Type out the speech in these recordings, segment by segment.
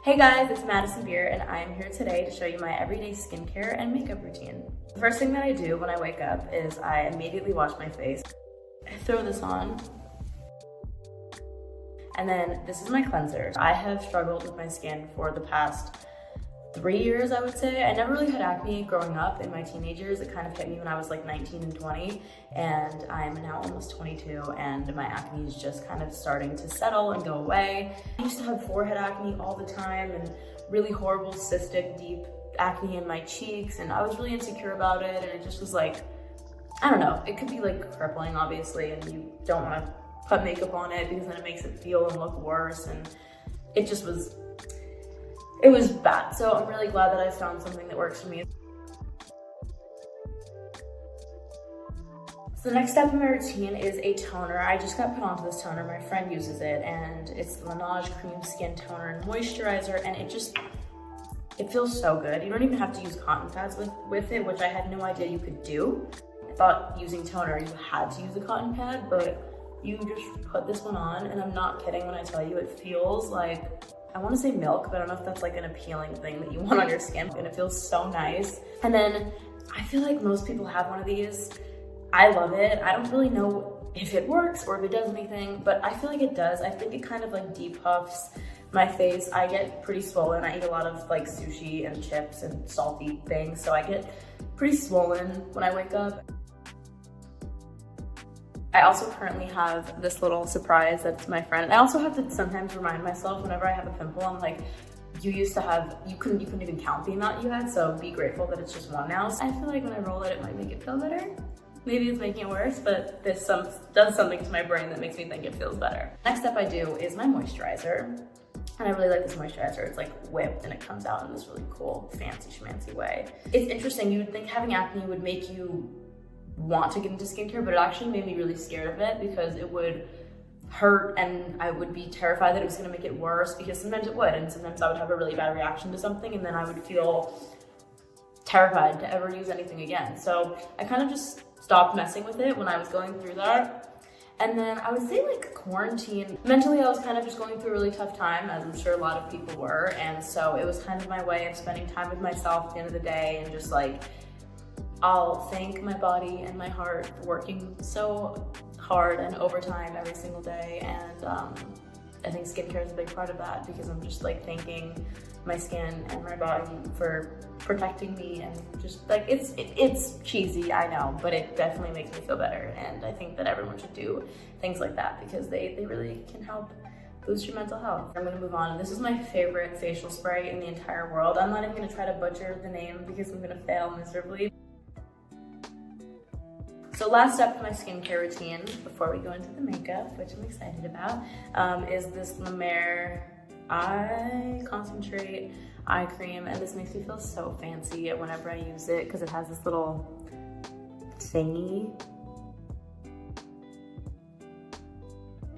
Hey guys, it's Madison Beer and I am here today to show you my everyday skincare and makeup routine. The first thing that I do when I wake up is I immediately wash my face. I throw this on. And then this is my cleanser. I have struggled with my skin for the past 3 years, I would say. I never really had acne growing up in my teenage years. It kind of hit me when I was like 19 and 20, and I'm now almost 22, and my acne is just kind of starting to settle and go away. I used to have forehead acne all the time and really horrible cystic deep acne in my cheeks, and I was really insecure about it, and it just was like, I don't know, it could be like crippling obviously, and you don't want to put makeup on it because then it makes it feel and look worse, and it just was bad. So I'm really glad that I found something that works for me. So the next step in my routine is a toner. I just got put onto this toner. My friend uses it, and it's the Laneige Cream Skin Toner and Moisturizer, and it feels so good. You don't even have to use cotton pads with it, which I had no idea you could do. I thought using toner, you had to use a cotton pad, but you just put this one on, and I'm not kidding when I tell you it feels like, I want to say milk, but I don't know if that's like an appealing thing that you want on your skin, and it feels so nice. And then I feel like most people have one of these. I love it. I don't really know if it works or if it does anything, but I feel like it does. I think it kind of like depuffs my face. I get pretty swollen. I eat a lot of like sushi and chips and salty things, so I get pretty swollen when I wake up. I also currently have this little surprise that's my friend. I also have to sometimes remind myself whenever I have a pimple, I'm like, you couldn't even count the amount you had, so be grateful that it's just one now. I feel like when I roll it might make it feel better. Maybe it's making it worse, but this does something to my brain that makes me think it feels better. Next step I do is my moisturizer. And I really like this moisturizer. It's like whipped and it comes out in this really cool, fancy schmancy way. It's interesting, you would think having acne would make you want to get into skincare, but it actually made me really scared of it because it would hurt and I would be terrified that it was gonna make it worse, because sometimes it would, and sometimes I would have a really bad reaction to something and then I would feel terrified to ever use anything again. So I kind of just stopped messing with it when I was going through that. And then I would say like quarantine, mentally I was kind of just going through a really tough time, as I'm sure a lot of people were, and so it was kind of my way of spending time with myself at the end of the day, and just like, I'll thank my body and my heart for working so hard and overtime every single day, and I think skincare is a big part of that, because I'm just like thanking my skin and my body for protecting me, and just like, it's cheesy, I know, but it definitely makes me feel better, and I think that everyone should do things like that because they really can help boost your mental health. I'm gonna move on. This is my favorite facial spray in the entire world. I'm not even gonna try to butcher the name because I'm gonna fail miserably. So last step in my skincare routine before we go into the makeup, which I'm excited about, is this La Mer Eye Concentrate Eye Cream, and this makes me feel so fancy whenever I use it because it has this little thingy.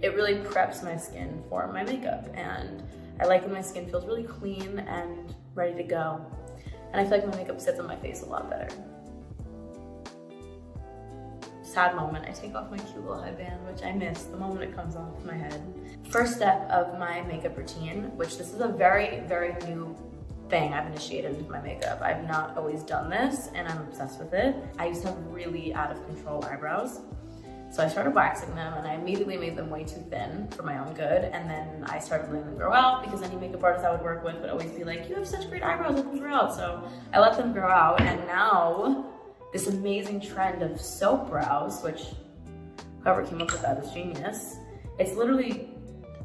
It really preps my skin for my makeup, and I like when my skin feels really clean and ready to go. And I feel like my makeup sits on my face a lot better. Sad moment, I take off my cute little headband, which I miss the moment it comes off my head. First step of my makeup routine, which this is a very, very new thing I've initiated with my makeup. I've not always done this, and I'm obsessed with it. I used to have really out of control eyebrows. So I started waxing them, and I immediately made them way too thin for my own good, and then I started letting them grow out because any makeup artist I would work with would always be like, you have such great eyebrows, let them grow out. So I let them grow out, and now this amazing trend of soap brows, which whoever came up with that is genius. It's literally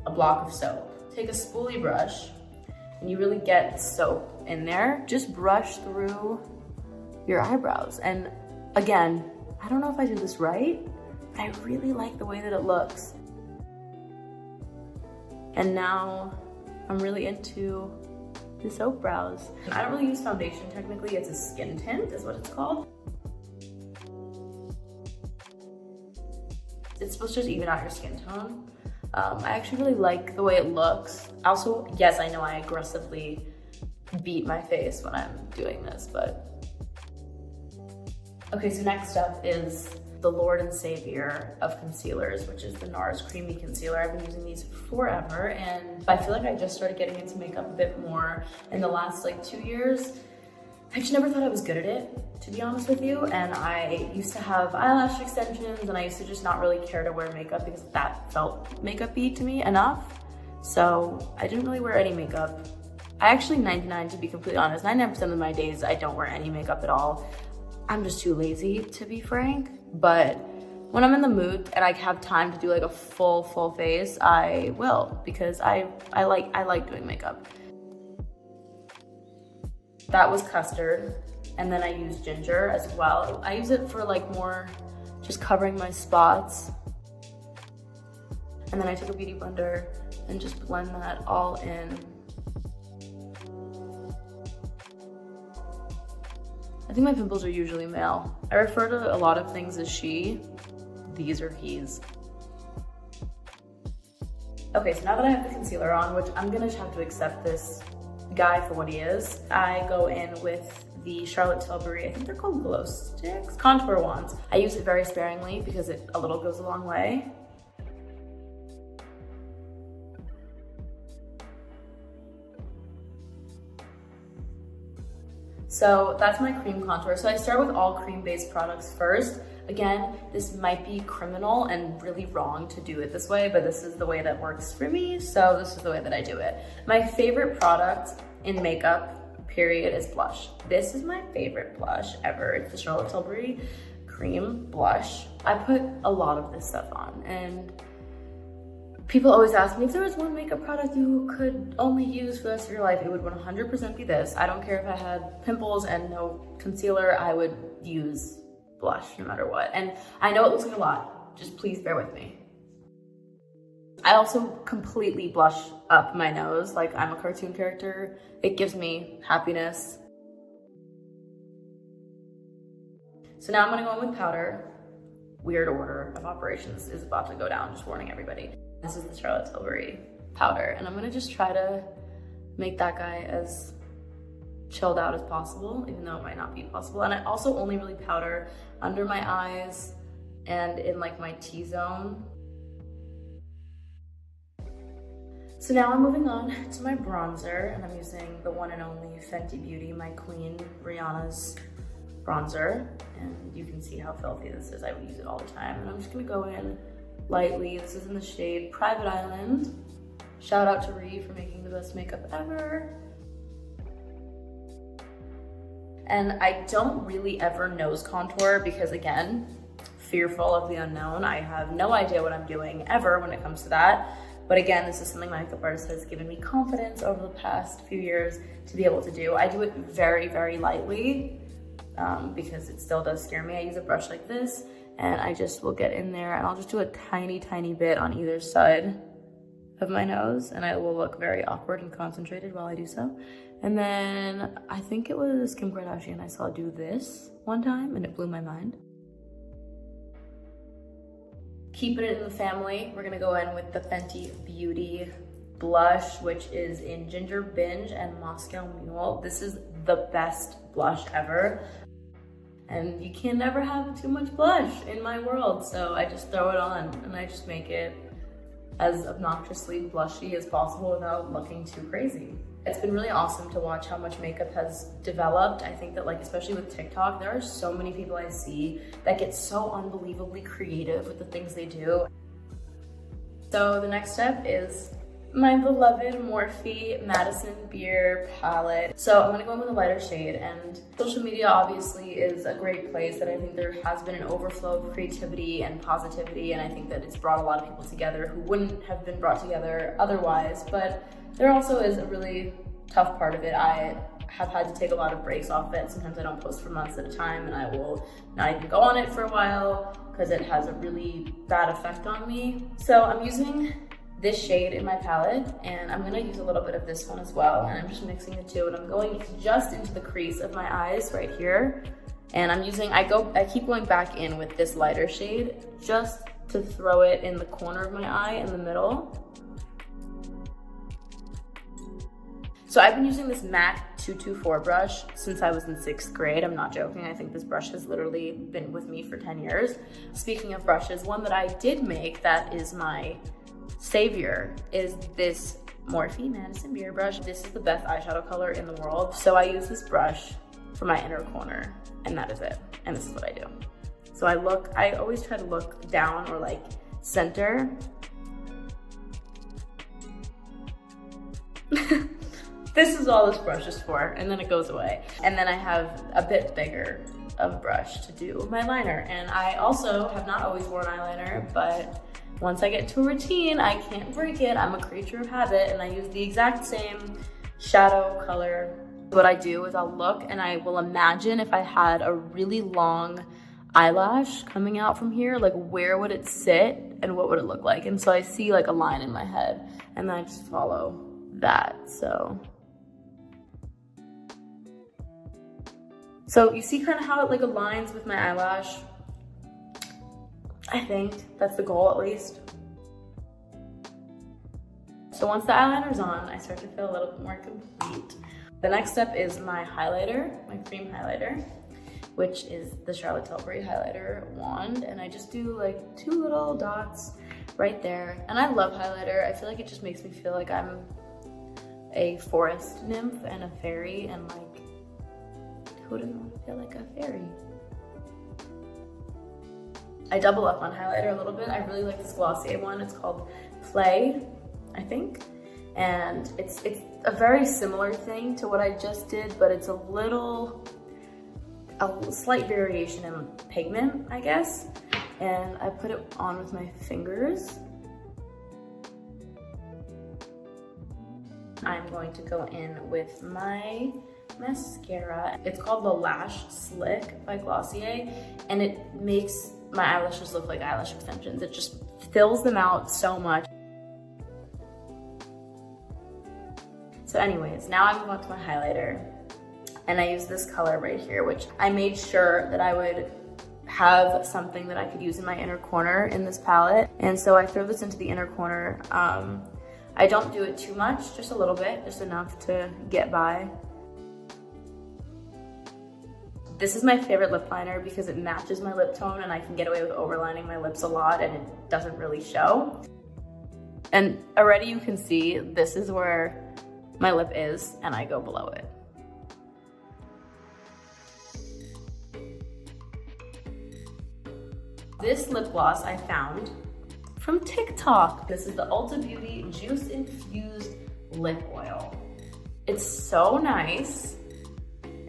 a block of soap. Take a spoolie brush and you really get soap in there. Just brush through your eyebrows. And again, I don't know if I did this right, but I really like the way that it looks. And now I'm really into the soap brows. I don't really use foundation technically, it's a skin tint is what it's called. It's supposed to just even out your skin tone. I actually really like the way it looks. Also, yes, I know I aggressively beat my face when I'm doing this, but. Okay, so next up is the Lord and Savior of concealers, which is the NARS Creamy Concealer. I've been using these forever, and I feel like I just started getting into makeup a bit more in the last like 2 years. I just never thought I was good at it, to be honest with you. And I used to have eyelash extensions, and I used to just not really care to wear makeup because that felt makeup-y to me enough. So I didn't really wear any makeup. I actually, 99, to be completely honest, 99% of my days I don't wear any makeup at all. I'm just too lazy, to be frank. But when I'm in the mood and I have time to do like a full face, I will, because I like doing makeup. That was custard, and then I used ginger as well. I use it for like more just covering my spots. And then I took a beauty blender and just blend that all in. I think my pimples are usually male. I refer to a lot of things as she. These are he's. Okay, so now that I have the concealer on, which I'm gonna just have to accept this guy for what he is, I go in with the Charlotte Tilbury, I think they're called glow sticks, contour wands. I use it very sparingly because a little goes a long way. So that's my cream contour. So I start with all cream-based products first. Again, this might be criminal and really wrong to do it this way, but this is the way that works for me, so this is the way that I do it. My favorite product in makeup, period, is blush. This is my favorite blush ever. It's the Charlotte Tilbury Cream Blush. I put a lot of this stuff on, and people always ask me if there was one makeup product you could only use for the rest of your life, it would 100% be this. I don't care if I had pimples and no concealer, I would use blush no matter what. And I know it looks like a lot, just please bear with me. I also completely blush up my nose like I'm a cartoon character. It gives me happiness. So now I'm gonna go in with powder. Weird order of operations is about to go down, just warning everybody. This is the Charlotte Tilbury powder, and I'm gonna just try to make that guy as chilled out as possible, even though it might not be possible. And I also only really powder under my eyes and in like my T-zone. So now I'm moving on to my bronzer, and I'm using the one and only Fenty Beauty, my queen, Rihanna's bronzer. And you can see how filthy this is. I would use it all the time. And I'm just gonna go in lightly. This is in the shade Private Island. Shout out to Ree for making the best makeup ever. And I don't really ever nose contour because, again, fearful of the unknown. I have no idea what I'm doing ever when it comes to that. But again, this is something my makeup artist has given me confidence over the past few years to be able to do. I do it very, very lightly because it still does scare me. I use a brush like this, and I just will get in there, and I'll just do a tiny, tiny bit on either side of my nose, and I will look very awkward and concentrated while I do so. And then I think it was Kim Kardashian I saw do this one time, and it blew my mind. Keeping it in the family, we're gonna go in with the Fenty Beauty blush, which is in Ginger Binge and Moscow Mule. This is the best blush ever. And you can never have too much blush in my world, so I just throw it on and I just make it as obnoxiously blushy as possible without looking too crazy. It's been really awesome to watch how much makeup has developed. I think that, like, especially with TikTok, there are so many people I see that get so unbelievably creative with the things they do. So the next step is my beloved Morphe Madison Beer palette. So I'm gonna go in with a lighter shade, and social media obviously is a great place that I think there has been an overflow of creativity and positivity, and I think that it's brought a lot of people together who wouldn't have been brought together otherwise. But there also is a really tough part of it. I have had to take a lot of breaks off it. Sometimes I don't post for months at a time, and I will not even go on it for a while because it has a really bad effect on me. So I'm using this shade in my palette, and I'm gonna use a little bit of this one as well, and I'm just mixing the two, and I'm going just into the crease of my eyes right here. And I'm using, I keep going back in with this lighter shade just to throw it in the corner of my eye in the middle. So I've been using this MAC 224 brush since I was in 6th grade. I'm not joking. I think this brush has literally been with me for 10 years. Speaking of brushes, one that I did make that is my savior is this Morphe Madison Beer brush. This is the best eyeshadow color in the world. So I use this brush for my inner corner, and that is it. And this is what I do. So I always try to look down or like center. This is all this brush is for, and then it goes away. And then I have a bit bigger of brush to do my liner. And I also have not always worn eyeliner, but once I get into a routine, I can't break it. I'm a creature of habit, and I use the exact same shadow color. What I do is I'll look and I will imagine if I had a really long eyelash coming out from here, like where would it sit and what would it look like? And so I see like a line in my head, and then I just follow that. So you see kind of how it like aligns with my eyelash. I think that's the goal, at least. So once the eyeliner's on, I start to feel a little bit more complete. The next step is my highlighter, my cream highlighter, which is the Charlotte Tilbury highlighter wand. And I just do like 2 little dots right there. And I love highlighter. I feel like it just makes me feel like I'm a forest nymph and a fairy, and like, who doesn't want to feel like a fairy? I double up on highlighter a little bit. I really like this Glossier one. It's called Play, I think. And it's a very similar thing to what I just did, but it's a slight variation in pigment, I guess. And I put it on with my fingers. I'm going to go in with my mascara. It's called the Lash Slick by Glossier, and it makes my eyelashes look like eyelash extensions. It just fills them out so much. So anyways, now I move on to my highlighter, and I use this color right here, which I made sure that I would have something that I could use in my inner corner in this palette. And so I throw this into the inner corner. I don't do it too much, just a little bit, just enough to get by. This is my favorite lip liner because it matches my lip tone, and I can get away with overlining my lips a lot and it doesn't really show. And already you can see this is where my lip is, and I go below it. This lip gloss I found from TikTok. This is the Ulta Beauty Juice Infused Lip Oil. It's so nice.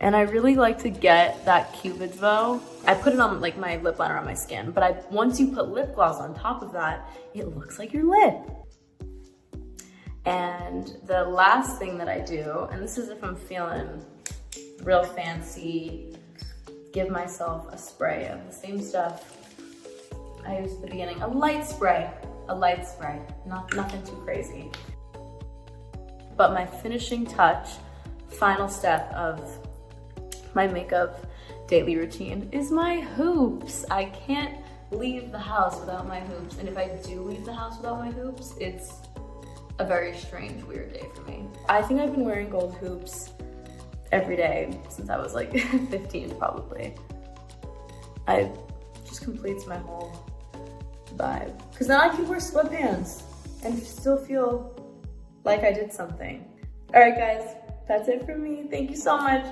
And I really like to get that Cupid's bow. I put it on like my lip liner on my skin, but once you put lip gloss on top of that, it looks like your lip. And the last thing that I do, and this is if I'm feeling real fancy, give myself a spray of the same stuff I used at the beginning. A light spray, nothing too crazy. But my finishing touch, final step of my makeup daily routine is my hoops. I can't leave the house without my hoops. And if I do leave the house without my hoops, it's a very strange, weird day for me. I think I've been wearing gold hoops every day since I was like 15 probably. It just completes my whole vibe. Because then I can wear sweatpants and still feel like I did something. All right guys, that's it for me. Thank you so much.